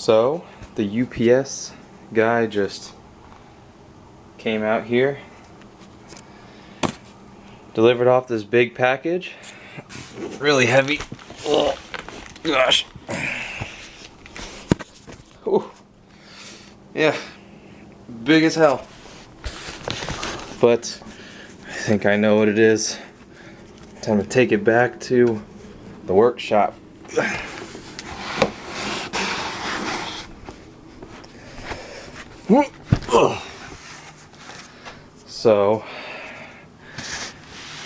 So the UPS guy just came out here, delivered off this big package, really heavy. Oh gosh. Ooh. Yeah, big as hell. But I think I know what it is. Time to take it back to the workshop. So,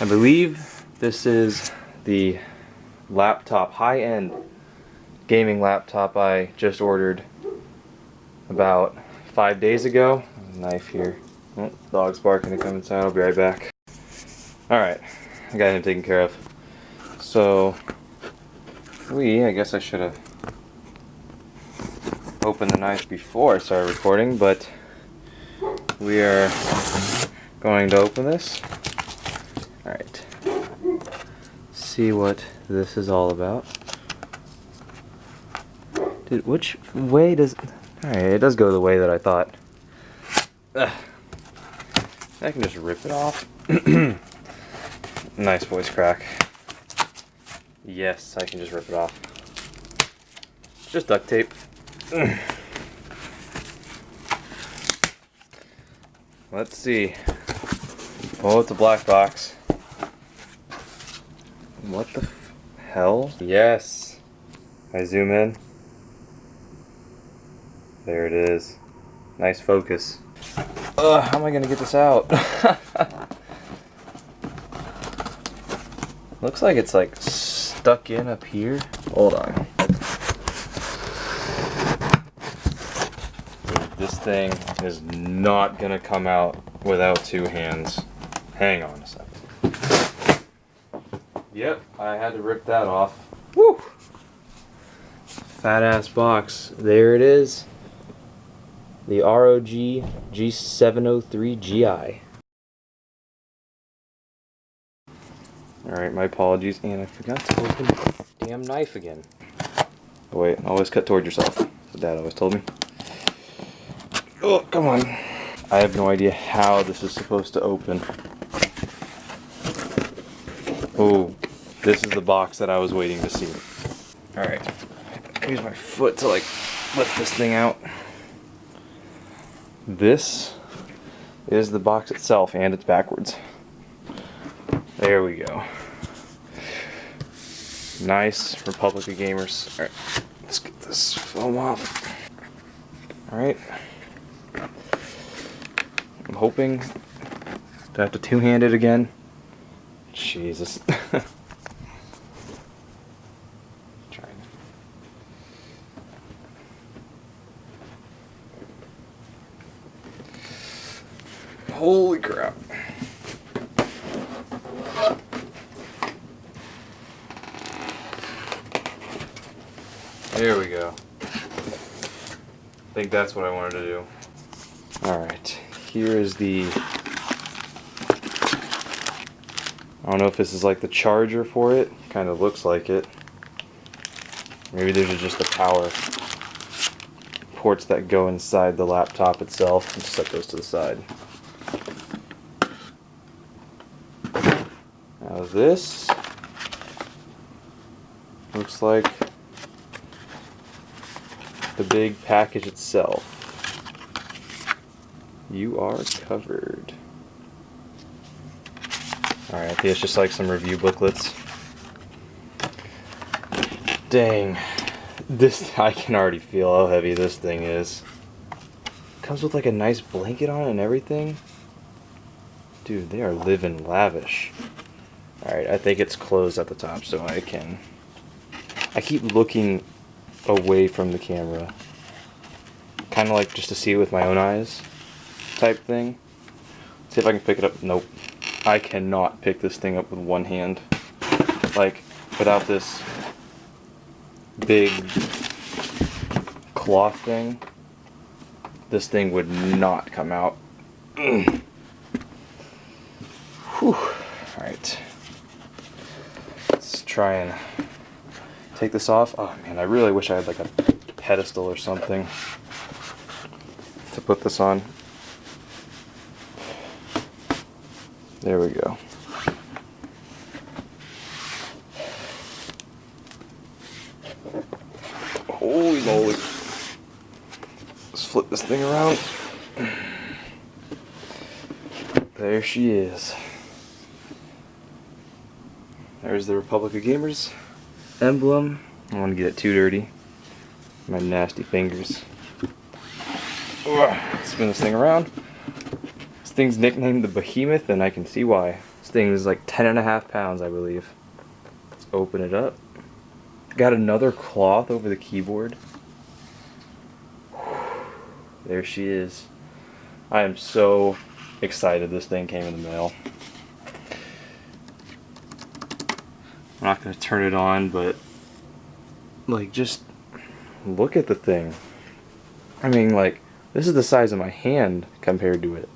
I believe this is the laptop, high-end gaming laptop I just ordered about 5 days ago. Knife here. Oh, dog's barking to come inside. I'll be right back. Alright, I got him taken care of. So, I guess I should have opened the knife before I started recording, but we are going to open this. Alright. See what this is all about. Dude, which way does... Alright, it does go the way that I thought. Ugh. I can just rip it off. Nice voice crack. Yes, I can just rip it off. It's just duct tape. Let's see. Oh, it's a black box. What the hell? Yes. I zoom in. There it is. Nice focus. How am I gonna get this out? Looks like it's like stuck in up here. Hold on. Dude, this thing is not gonna come out without two hands. Hang on a second. Yep, I had to rip that off. Woo! Fat ass box. There it is. The ROG G703GI. Alright, my apologies, and I forgot to open the damn knife again. Oh wait, always cut toward yourself. That's what Dad always told me. Oh, come on. I have no idea how this is supposed to open. Oh, this is the box that I was waiting to see. Alright, use my foot to like lift this thing out. This is the box itself, and it's backwards. There we go. Nice Republic of Gamers. Alright, let's get this foam off. Alright. I'm hoping to have to two-hand it again. Jesus. Holy crap. There we go. I think that's what I wanted to do. Alright, here is the... I don't know if this is like the charger for it. Kind of looks like it. Maybe these are just the power ports that go inside the laptop itself. Let's set those to the side. Now this looks like the big package itself. You are covered. Alright, I think it's just like some review booklets. Dang. This, I can already feel how heavy this thing is. Comes with like a nice blanket on it and everything. Dude, they are living lavish. Alright, I think it's closed at the top so I can... I keep looking away from the camera. Kind of like just to see it with my own eyes type thing. See if I can pick it up. Nope. I cannot pick this thing up with one hand. Like, without this big cloth thing, this thing would not come out. Whew. Alright. Let's try and take this off. Oh man, I really wish I had like a pedestal or something to put this on. There we go. Holy moly. Let's flip this thing around. There she is. There's the Republic of Gamers emblem. I don't want to get it too dirty. My nasty fingers. Spin this thing around. This thing's nicknamed the Behemoth, and I can see why. This thing is like 10.5 pounds, I believe. Let's open it up. Got another cloth over the keyboard. There she is. I am so excited this thing came in the mail. I'm not going to turn it on, but like, just look at the thing. I mean, like, this is the size of my hand compared to it.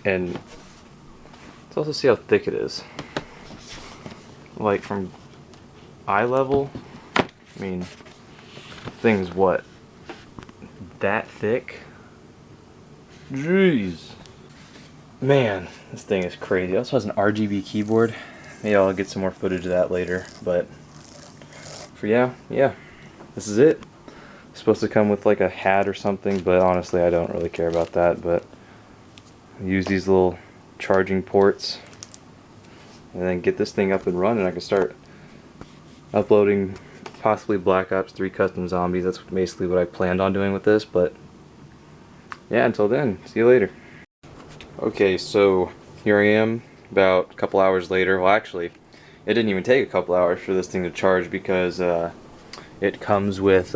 And let's also see how thick it is. Like, from eye level, I mean, the thing's what? That thick? Jeez. Man, this thing is crazy. It also has an RGB keyboard. Maybe I'll get some more footage of that later, but for yeah, this is it. It's supposed to come with like a hat or something, but honestly I don't really care about that. But use these little charging ports and then get this thing up and running. I can start uploading possibly Black Ops 3 Custom Zombies. That's basically what I planned on doing with this, but yeah, until then, see you later. Okay, so here I am about a couple hours later. Well, actually, it didn't even take a couple hours for this thing to charge because it comes with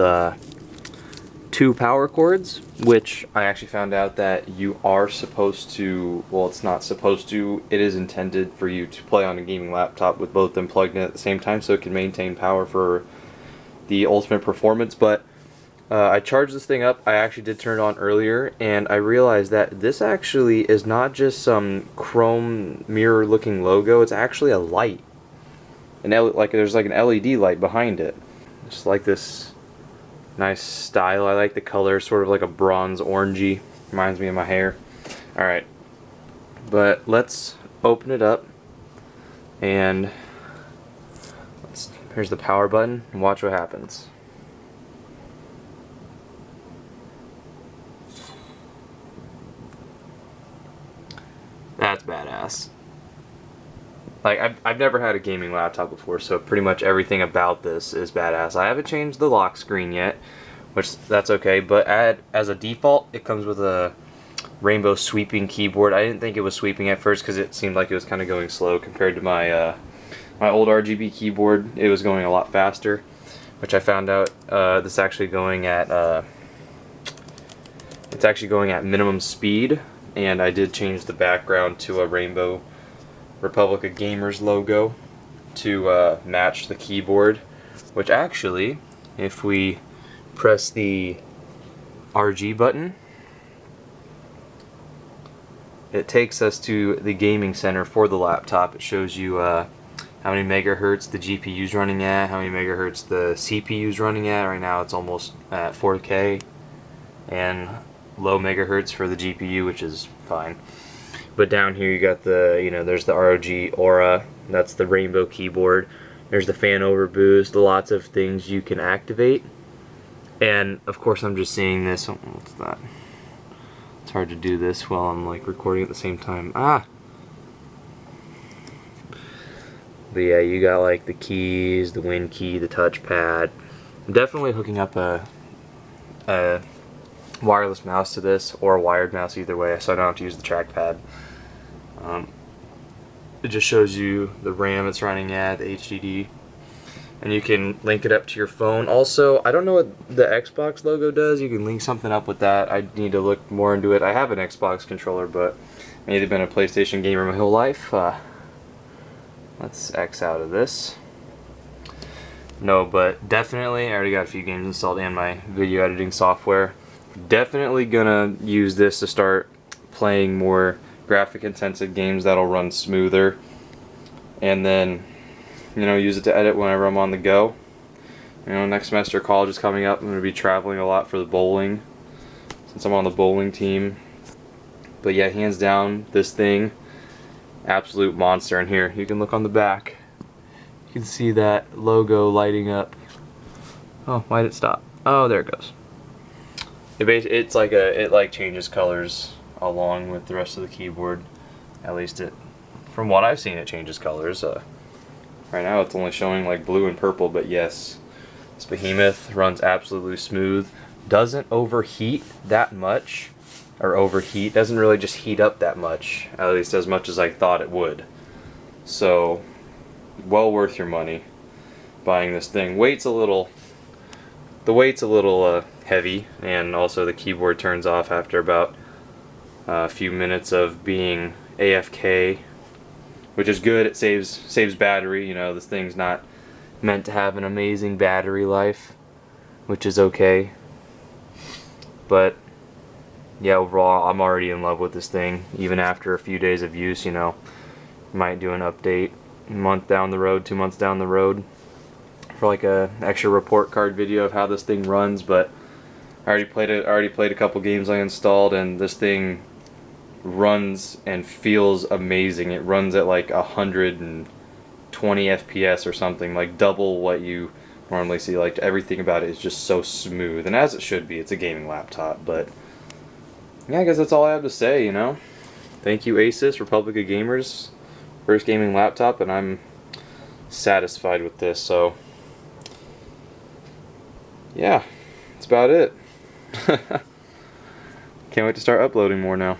2 power cords, which I actually found out that you are supposed to, well, it's not supposed to, it is intended for you to play on a gaming laptop with both of them plugged in at the same time so it can maintain power for the ultimate performance. But I charged this thing up. I actually did turn it on earlier, and I realized that this actually is not just some chrome mirror looking logo, it's actually a light. Like there's like an LED light behind it. Just like this nice style. I like the color, sort of like a bronze orangey. Reminds me of my hair. Alright. But let's open it up, and here's the power button, and watch what happens. That's badass. Like, I've never had a gaming laptop before, so pretty much everything about this is badass. I haven't changed the lock screen yet, which that's okay, but as a default, it comes with a rainbow sweeping keyboard. I didn't think it was sweeping at first because it seemed like it was kind of going slow compared to my my old RGB keyboard. It was going a lot faster, which I found out this is actually going at it's actually going at minimum speed. And I did change the background to a rainbow Republic of Gamers logo to match the keyboard, which actually, if we press the RG button, it takes us to the gaming center for the laptop. It shows you how many megahertz the GPU is running at, how many megahertz the CPU is running at. Right now it's almost at 4K, and low megahertz for the GPU, which is fine. But down here you got the, there's the ROG Aura, that's the rainbow keyboard. There's the fan over boost, lots of things you can activate. And of course I'm just seeing this, what's that? It's hard to do this while I'm like recording at the same time. But yeah, you got like the keys, the Win key, the touchpad. I'm definitely hooking up a wireless mouse to this, or a wired mouse, either way, so I don't have to use the trackpad. It just shows you the RAM it's running at, the HDD, and you can link it up to your phone. Also, I don't know what the Xbox logo does. You can link something up with that. I need to look more into it. I have an Xbox controller, but I've either been a PlayStation gamer my whole life. Let's X out of this. No, but definitely, I already got a few games installed and my video editing software. Definitely gonna use this to start playing more graphic intensive games that'll run smoother, and then use it to edit whenever I'm on the go. You know, next semester college is coming up. I'm going to be traveling a lot for the bowling, since I'm on the bowling team. But yeah, hands down, this thing, absolute monster. And here, you can look on the back. You can see that logo lighting up. Oh, why did it stop? Oh, there it goes. It's like it changes colors along with the rest of the keyboard. At least from what I've seen, it changes colors. Right now it's only showing like blue and purple, but yes, this behemoth runs absolutely smooth. Doesn't overheat that much, or overheat, doesn't really just heat up that much, at least as much as I thought it would. So, well worth your money buying this thing. The weight's a little heavy, and also the keyboard turns off after about a few minutes of being AFK, which is good. It saves battery. You know, this thing's not meant to have an amazing battery life, which is okay. But yeah, overall, I'm already in love with this thing. Even after a few days of use, you know, might do an update a month down the road, 2 months down the road, for like a extra report card video of how this thing runs. But I already played a couple games I installed, and this thing runs and feels amazing. It runs at like 120 FPS or something, like double what you normally see. Like, everything about it is just so smooth, and as it should be. It's a gaming laptop. But yeah, I guess that's all I have to say, you know. Thank you, Asus, Republic of Gamers. First gaming laptop, and I'm satisfied with this. So yeah, that's about it. Can't wait to start uploading more now.